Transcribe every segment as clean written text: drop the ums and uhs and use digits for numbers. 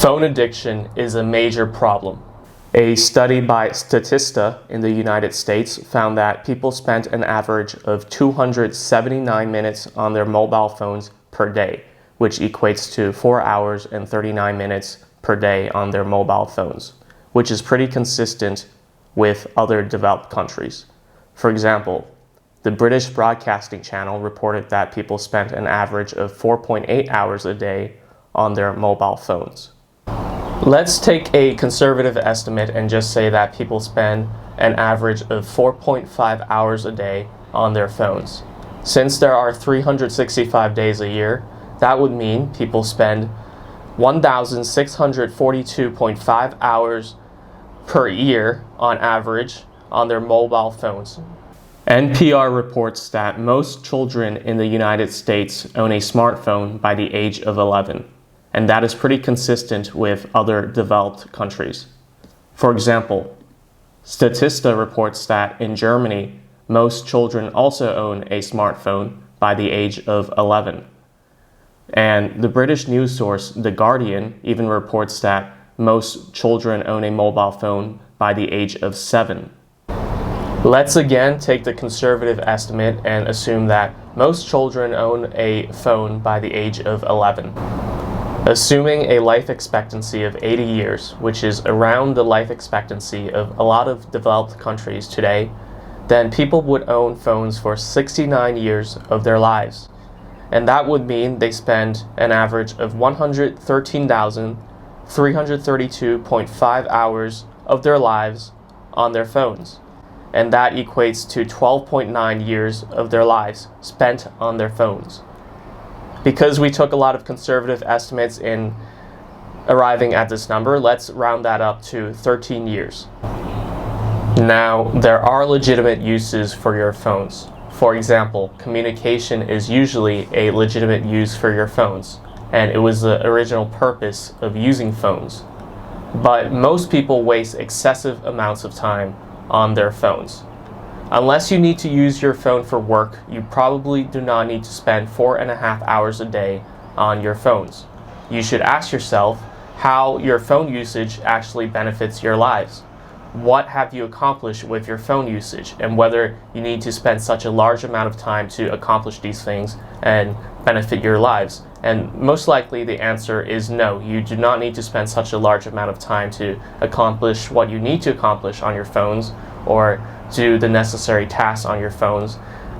Phone addiction is a major problem. A study by Statista in the United States found that people spent an average of 279 minutes on their mobile phones per day, which equates to 4 hours and 39 minutes per day on their mobile phones, which is pretty consistent with other developed countries. For example, the British Broadcasting Channel reported that people spent an average of 4.8 hours a day on their mobile phones. Let's take a conservative estimate and just say that people spend an average of 4.5 hours a day on their phones. Since there are 365 days a year, that would mean people spend 1,642.5 hours per year on average on their mobile phones. NPR reports that most children in the United States own a smartphone by the age of 11. And that is pretty consistent with other developed countries. For example, Statista reports that in Germany, most children also own a smartphone by the age of 11. And the British news source The Guardian even reports that most children own a mobile phone by the age of 7. Let's again take the conservative estimate and assume that most children own a phone by the age of 11. Assuming a life expectancy of 80 years, which is around the life expectancy of a lot of developed countries today, then people would own phones for 69 years of their lives. And that would mean they spend an average of 113,332.5 hours of their lives on their phones. And that equates to 12.9 years of their lives spent on their phones. Because we took a lot of conservative estimates in arriving at this number, let's round that up to 13 years. Now, there are legitimate uses for your phones. For example, communication is usually a legitimate use for your phones, and it was the original purpose of using phones. But most people waste excessive amounts of time on their phones. Unless you need to use your phone for work, you probably do not need to spend 4.5 hours a day on your phones. You should ask yourself how your phone usage actually benefits your lives. What have you accomplished with your phone usage, and whether you need to spend such a large amount of time to accomplish these things and benefit your lives. And most likely the answer is no. You do not need to spend such a large amount of time to accomplish what you need to accomplish on your phones or do the necessary tasks on your phones,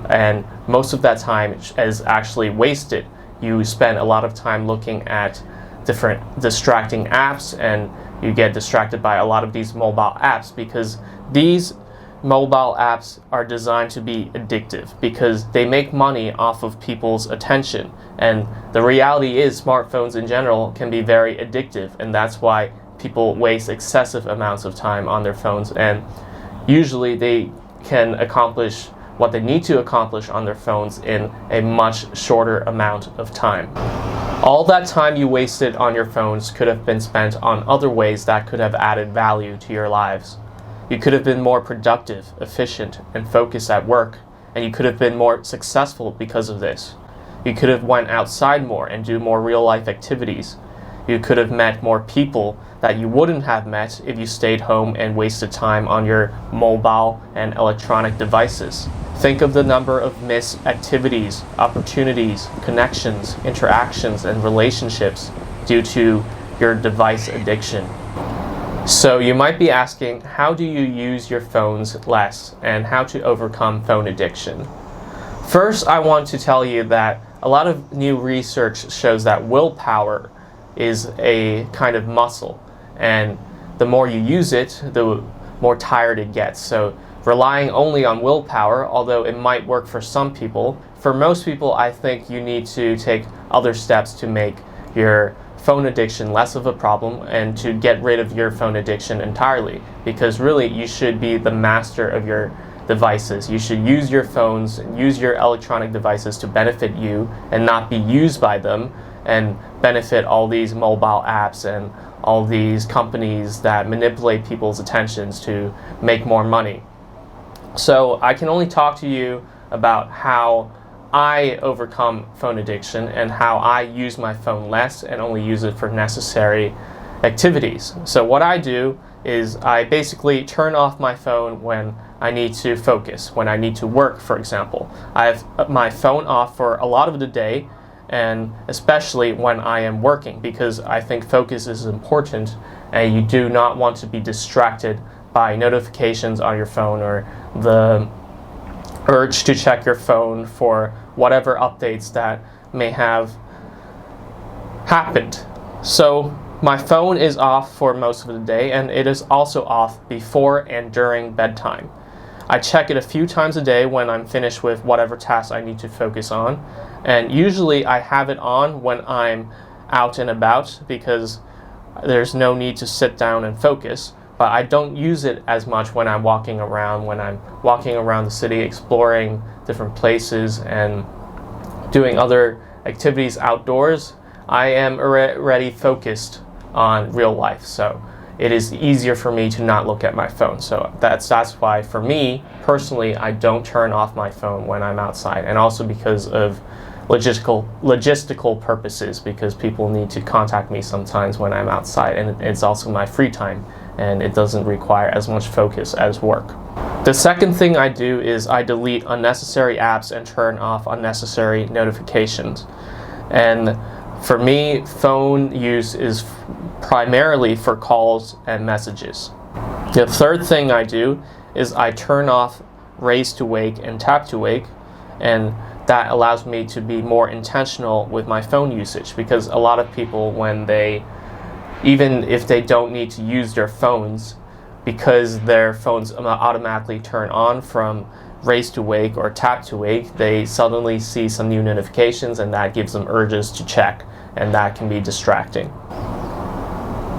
and most of that time is actually wasted. You spend a lot of time looking at different distracting apps, and you get distracted by a lot of these mobile apps because these mobile apps are designed to be addictive because they make money off of people's attention. And the reality is smartphones in general can be very addictive, and that's why people waste excessive amounts of time on their phones, and usually they can accomplish what they need to accomplish on their phones in a much shorter amount of time. All that time you wasted on your phones could have been spent on other ways that could have added value to your lives. You could have been more productive, efficient, and focused at work, and you could have been more successful because of this. You could have went outside more and do more real-life activities. You could have met more people that you wouldn't have met if you stayed home and wasted time on your mobile and electronic devices. Think of the number of missed activities, opportunities, connections, interactions, and relationships due to your device addiction. So you might be asking, how do you use your phones less and how to overcome phone addiction? First, I want to tell you that a lot of new research shows that willpower is a kind of muscle, and the more you use it, the more tired it gets. So relying only on willpower, although it might work for some people, for most people I think you need to take other steps to make your phone addiction less of a problem and to get rid of your phone addiction entirely, because really you should be the master of your devices. You should use your phones, use your electronic devices to benefit you and not be used by them and benefit all these mobile apps and all these companies that manipulate people's attentions to make more money. So I can only talk to you about how I overcome phone addiction and how I use my phone less and only use it for necessary activities. So what I do is I basically turn off my phone when I need to focus, when I need to work, for example. I have my phone off for a lot of the day, and especially when I am working, because I think focus is important and you do not want to be distracted by notifications on your phone or the urge to check your phone for whatever updates that may have happened. So my phone is off for most of the day, and it is also off before and during bedtime. I check it a few times a day when I'm finished with whatever task I need to focus on, and usually I have it on when I'm out and about because there's no need to sit down and focus. But I don't use it as much when I'm walking around the city, exploring different places and doing other activities outdoors. I am already focused on real life, so it is easier for me to not look at my phone. So that's why, for me personally, I don't turn off my phone when I'm outside, and also because of logistical purposes, because people need to contact me sometimes when I'm outside, and it's also my free time, and it doesn't require as much focus as work. The second thing I do is I delete unnecessary apps and turn off unnecessary notifications. And for me, phone use is primarily for calls and messages. The third thing I do is I turn off raise to wake and tap to wake, and that allows me to be more intentional with my phone usage, because a lot of people, even if they don't need to use their phones, because their phones automatically turn on from raise to wake or tap to wake, they suddenly see some new notifications, and that gives them urges to check, and that can be distracting.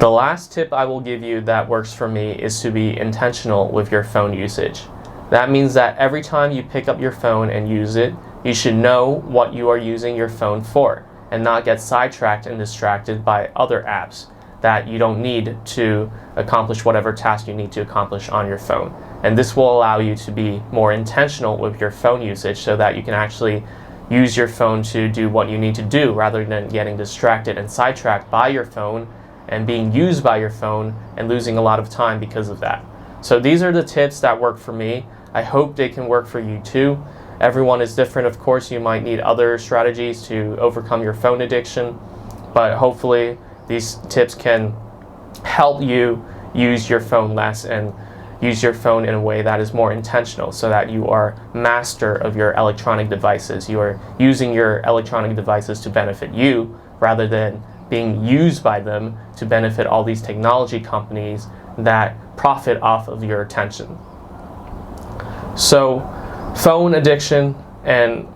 The last tip I will give you that works for me is to be intentional with your phone usage. That means that every time you pick up your phone and use it, you should know what you are using your phone for, and not get sidetracked and distracted by other apps that you don't need to accomplish whatever task you need to accomplish on your phone. And this will allow you to be more intentional with your phone usage, so that you can actually use your phone to do what you need to do, rather than getting distracted and sidetracked by your phone and being used by your phone and losing a lot of time because of that. So these are the tips that work for me. I hope they can work for you too. Everyone is different, of course. You might need other strategies to overcome your phone addiction, but hopefully these tips can help you use your phone less and use your phone in a way that is more intentional, so that you are master of your electronic devices. You are using your electronic devices to benefit you, rather than being used by them to benefit all these technology companies that profit off of your attention. So phone addiction and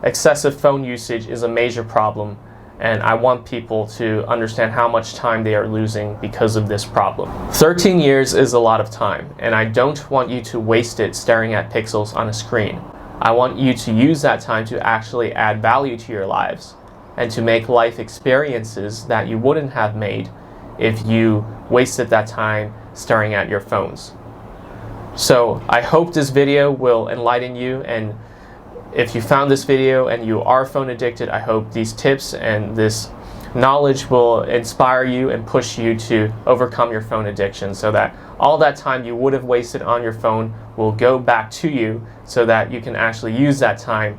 excessive phone usage is a major problem, and I want people to understand how much time they are losing because of this problem. 13 years is a lot of time, and I don't want you to waste it staring at pixels on a screen. I want you to use that time to actually add value to your lives, and to make life experiences that you wouldn't have made if you wasted that time staring at your phones. So I hope this video will enlighten you, and if you found this video and you are phone addicted, I hope these tips and this knowledge will inspire you and push you to overcome your phone addiction, so that all that time you would have wasted on your phone will go back to you, so that you can actually use that time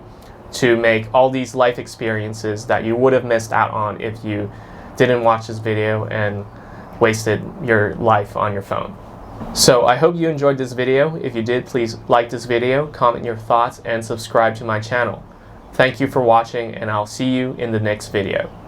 to make all these life experiences that you would have missed out on if you didn't watch this video and wasted your life on your phone. So I hope you enjoyed this video. If you did, please like this video, comment your thoughts, and subscribe to my channel. Thank you for watching, and I'll see you in the next video.